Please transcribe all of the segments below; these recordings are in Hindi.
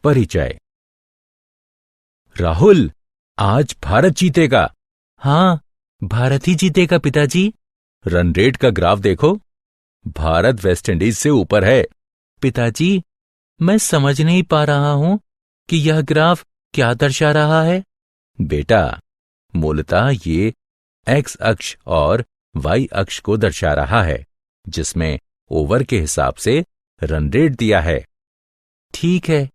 परिचय। राहुल, आज भारत जीतेगा। हाँ, भारत ही जीतेगा पिताजी। रन रेट का ग्राफ देखो, भारत वेस्टइंडीज से ऊपर है। पिताजी, मैं समझ नहीं पा रहा हूं कि यह ग्राफ क्या दर्शा रहा है। बेटा, मूलतः ये एक्स अक्ष और वाई अक्ष को दर्शा रहा है, जिसमें ओवर के हिसाब से रन रेट दिया है। ठीक है,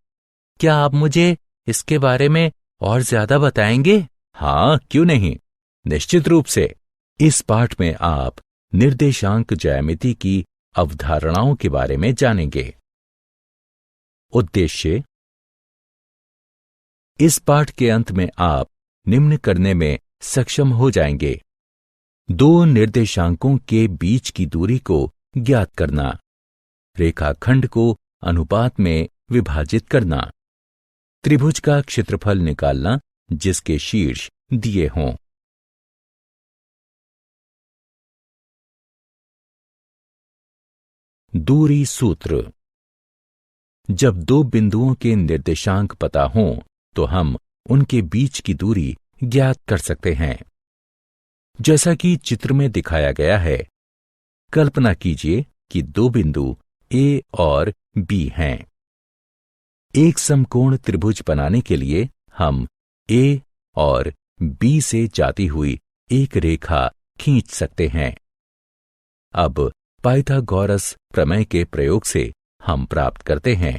क्या आप मुझे इसके बारे में और ज्यादा बताएंगे? हाँ, क्यों नहीं, निश्चित रूप से। इस पाठ में आप निर्देशांक ज्यामिति की अवधारणाओं के बारे में जानेंगे। उद्देश्य: इस पाठ के अंत में आप निम्न करने में सक्षम हो जाएंगे। दो निर्देशांकों के बीच की दूरी को ज्ञात करना, रेखाखंड को अनुपात में विभाजित करना, त्रिभुज का क्षेत्रफल निकालना जिसके शीर्ष दिए हों। दूरी सूत्र: जब दो बिंदुओं के निर्देशांक पता हों तो हम उनके बीच की दूरी ज्ञात कर सकते हैं। जैसा कि चित्र में दिखाया गया है, कल्पना कीजिए कि दो बिंदु ए और बी हैं। एक समकोण त्रिभुज बनाने के लिए हम ए और बी से जाती हुई एक रेखा खींच सकते हैं। अब पाइथागोरस प्रमेय के प्रयोग से हम प्राप्त करते हैं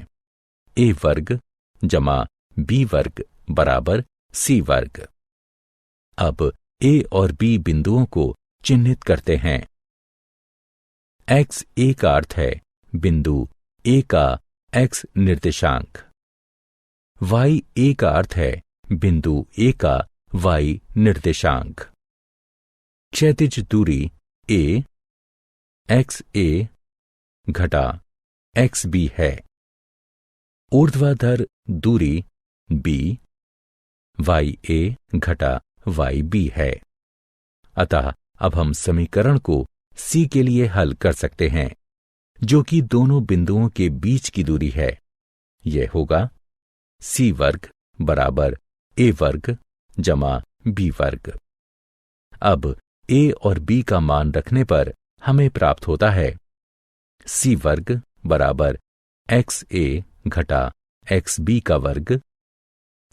ए वर्ग जमा बी वर्ग बराबर सी वर्ग। अब ए और बी बिंदुओं को चिन्हित करते हैं। एक्स ए का अर्थ है बिंदु ए का एक्स निर्देशांक, वाई ए का अर्थ है बिंदु ए का वाई निर्देशांक। क्षैतिज दूरी ए एक्स ए घटा एक्स बी है। ऊर्ध्वाधर दूरी बी वाई ए घटा वाई बी है। अतः अब हम समीकरण को सी के लिए हल कर सकते हैं, जो कि दोनों बिंदुओं के बीच की दूरी है। यह होगा सी वर्ग बराबर ए वर्ग जमा बी वर्ग। अब ए और बी का मान रखने पर हमें प्राप्त होता है सी वर्ग बराबर एक्स ए घटा एक्स बी का वर्ग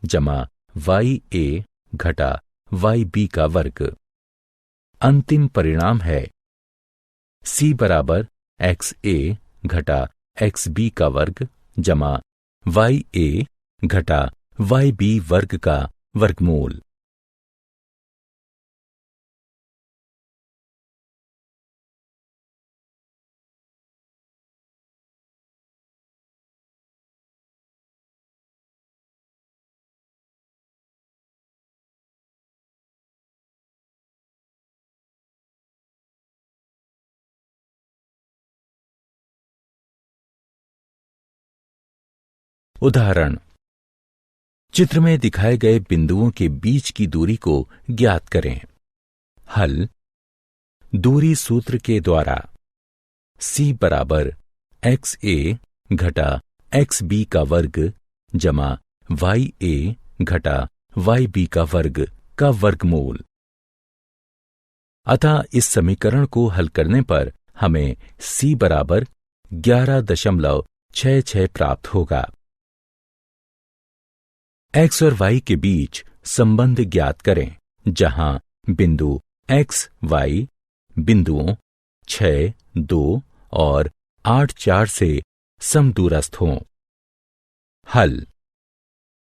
जमा वाई ए घटा वाई बी का वर्ग। अंतिम परिणाम है सी बराबर एक्स ए घटा एक्स बी का वर्ग जमा वाई ए घटा वाई बी वर्ग का वर्गमूल। उदाहरण: चित्र में दिखाए गए बिंदुओं के बीच की दूरी को ज्ञात करें। हल: दूरी सूत्र के द्वारा सी बराबर एक्स ए घटा एक्स बी का वर्ग जमा वाई ए घटा वाई बी का वर्ग का वर्गमूल। अतः इस समीकरण को हल करने पर हमें सी बराबर 11.66 प्राप्त होगा। एक्स और वाई के बीच संबंध ज्ञात करें, जहां बिंदु एक्स वाई बिंदुओं 6, 2 और 8, 4 से समदूरस्थ हों। हल: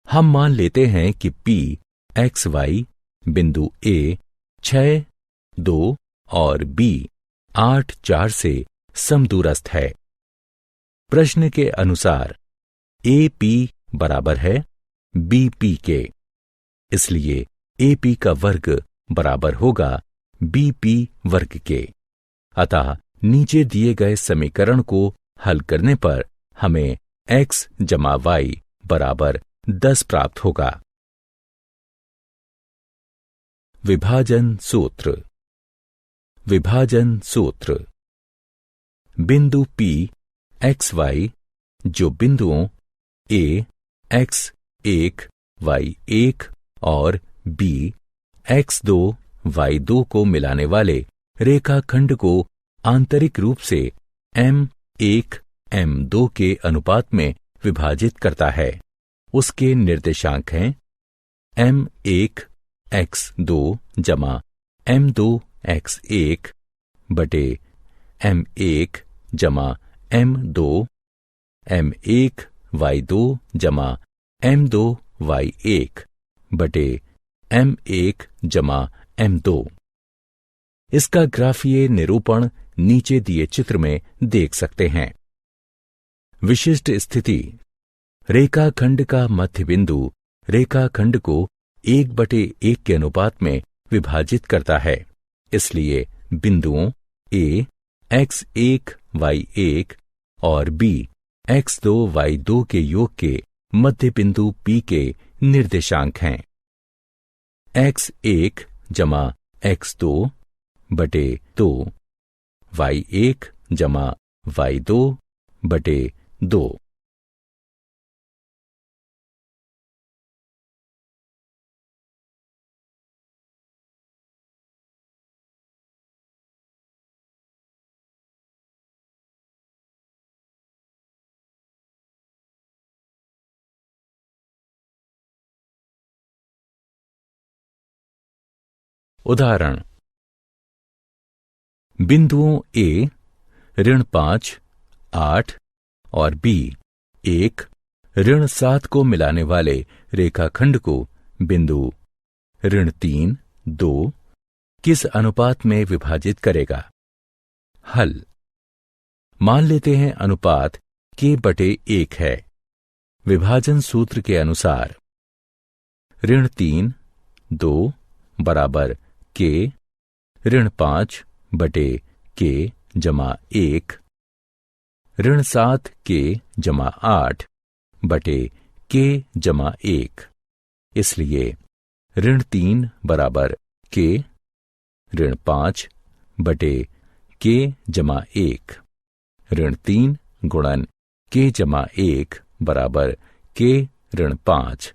हम मान लेते हैं कि P एक्स वाई बिंदु A 6, 2 और B 8, 4 से समदूरस्थ है। प्रश्न के अनुसार AP बराबर है BP के, इसलिए AP का वर्ग बराबर होगा BP वर्ग के। अतः नीचे दिए गए समीकरण को हल करने पर हमें x जमा y बराबर 10 प्राप्त होगा। विभाजन सूत्र। विभाजन सूत्र: बिंदु P एक्स वाई जो बिंदुओं A x1 y1 और b x2 y2 को मिलाने वाले रेखाखंड को आंतरिक रूप से m1 m2 के अनुपात में विभाजित करता है। उसके निर्देशांक हैं m1 x2 जमा m2 x1 बटे m1 जमा m2 m1 y2 जमा m2 y1 बटे m1 जमा m2। इसका ग्राफीय निरूपण नीचे दिए चित्र में देख सकते हैं। विशिष्ट स्थिति, रेखाखंड का मध्य बिंदु रेखाखंड को 1/1 के अनुपात में विभाजित करता है। इसलिए बिंदुओं A x1 y1 और B x2 y2 के योग के मध्य बिंदु P के निर्देशांक हैं x1 जमा x2 बटे 2 y1 जमा y2 बटे 2। उदाहरण, बिंदुओं A -5 8 और B 1 -7 को मिलाने वाले रेखाखंड को बिंदु -3 2 किस अनुपात में विभाजित करेगा? हल, मान लेते हैं अनुपात k/1 है। विभाजन सूत्र के अनुसार -3 2 बराबर k -5 बटे k जमा 1 -7 k जमा 8 बटे k जमा 1। इसलिए -3 बराबर k -5 बटे k जमा 1 -3 गुणन k जमा 1 बराबर k -5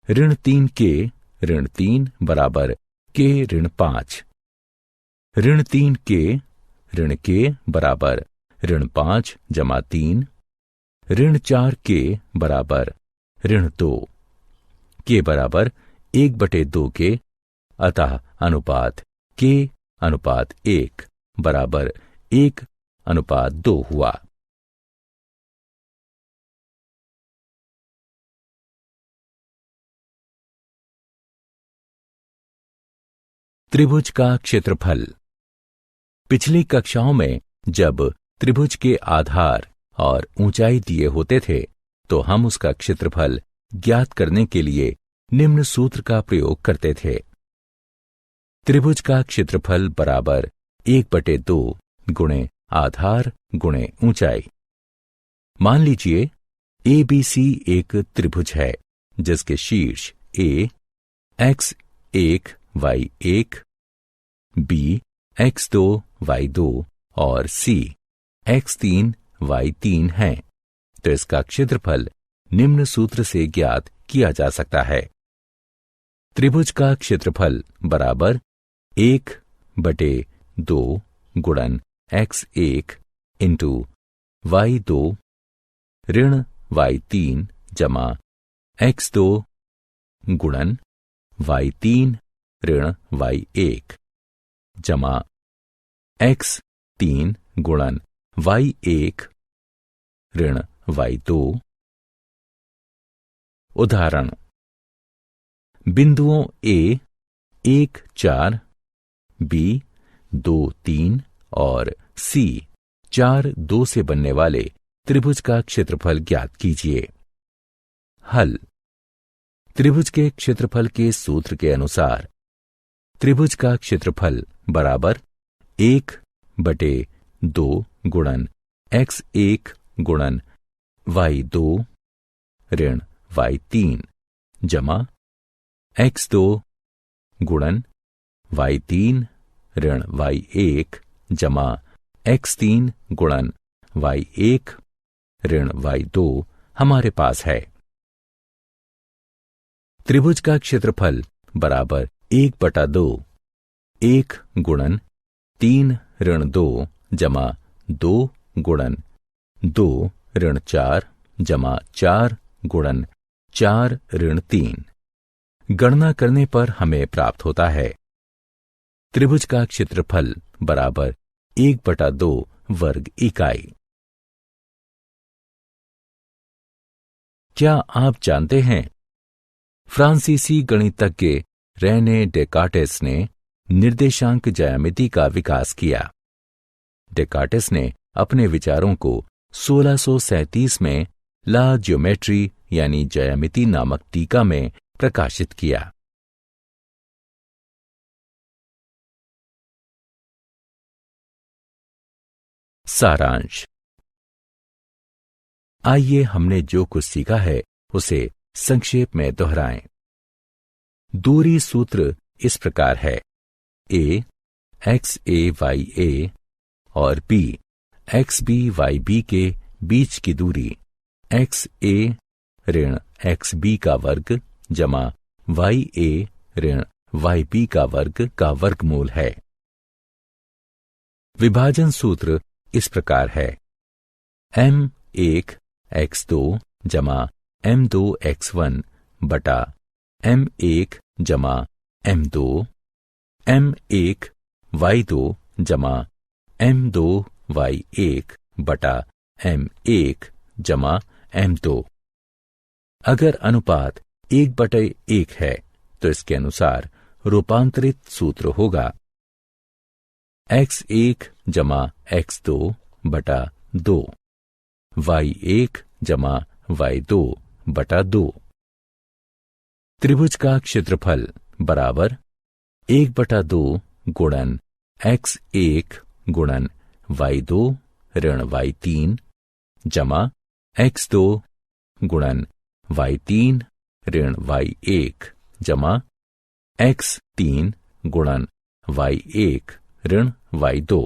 -3k -3 बराबर k -5 -3k k बराबर -5 जमा 3 -4k बराबर -2 k बराबर 1/2 के, अतः अनुपात k/1 बराबर 1/2 हुआ। त्रिभुज का क्षेत्रफल। पिछली कक्षाओं में जब त्रिभुज के आधार और ऊंचाई दिए होते थे तो हम उसका क्षेत्रफल ज्ञात करने के लिए निम्न सूत्र का प्रयोग करते थे। त्रिभुज का क्षेत्रफल बराबर 1/2 गुणे आधार गुणे ऊंचाई। मान लीजिए ABC एक त्रिभुज है जिसके शीर्ष A x1 y1 B x2 y2 और C x3 y3 हैं, तो इसका क्षेत्रफल निम्न सूत्र से ज्ञात किया जा सकता है। त्रिभुज का क्षेत्रफल बराबर 1/2 गुणन x1 इंटू y2 ऋण y3 जमा x2 गुणन y3 ऋण y1 जमा x3 गुणन y1 ऋण y2। उदाहरण, बिंदुओं A 1 4 B 2 3 और C 4 2 से बनने वाले त्रिभुज का क्षेत्रफल ज्ञात कीजिए। हल, त्रिभुज के क्षेत्रफल के सूत्र के अनुसार त्रिभुज का क्षेत्रफल बराबर 1/2 गुणन x1 गुणन y2 ऋण y3 जमा x2 गुणन y3 ऋण y1 जमा x3 गुणन y1 ऋण y2 हमारे पास है। त्रिभुज का क्षेत्रफल बराबर 1/2 1 गुणन 3 ऋण 2 जमा 2 गुणन 2 ऋण 4 जमा 4 गुणन 4 ऋण 3। गणना करने पर हमें प्राप्त होता है त्रिभुज का क्षेत्रफल बराबर 1/2 वर्ग इकाई। क्या आप जानते हैं फ्रांसीसी गणितज्ञ रेने डेकार्टेस ने निर्देशांक ज्यामिति का विकास किया। डेकार्टेस ने अपने विचारों को 1637 में ला ज्योमेट्री यानी ज्यामिति नामक टीका में प्रकाशित किया। सारांश। आइए हमने जो कुछ सीखा है उसे संक्षेप में दोहराएं। दूरी सूत्र इस प्रकार है a x a y a और b x b y b के बीच की दूरी x a ऋण x b का वर्ग जमा y a ऋण y b का वर्गमूल है। विभाजन सूत्र इस प्रकार है m1 x2 जमा m2 x1 बटा m1 जमा m2 m1 y2 जमा m2 y1 बटा m1 जमा m2। अगर अनुपात 1/1 है तो इसके अनुसार रूपांतरित सूत्र होगा x1 जमा x2 बटा 2 y1 जमा y2 बटा 2। त्रिभुज का क्षेत्रफल बराबर 1/2 गुणन x1 गुणन y2 ऋण y3 जमा x2 गुणन y3 ऋण y1 जमा x3 गुणन y1 ऋण y2।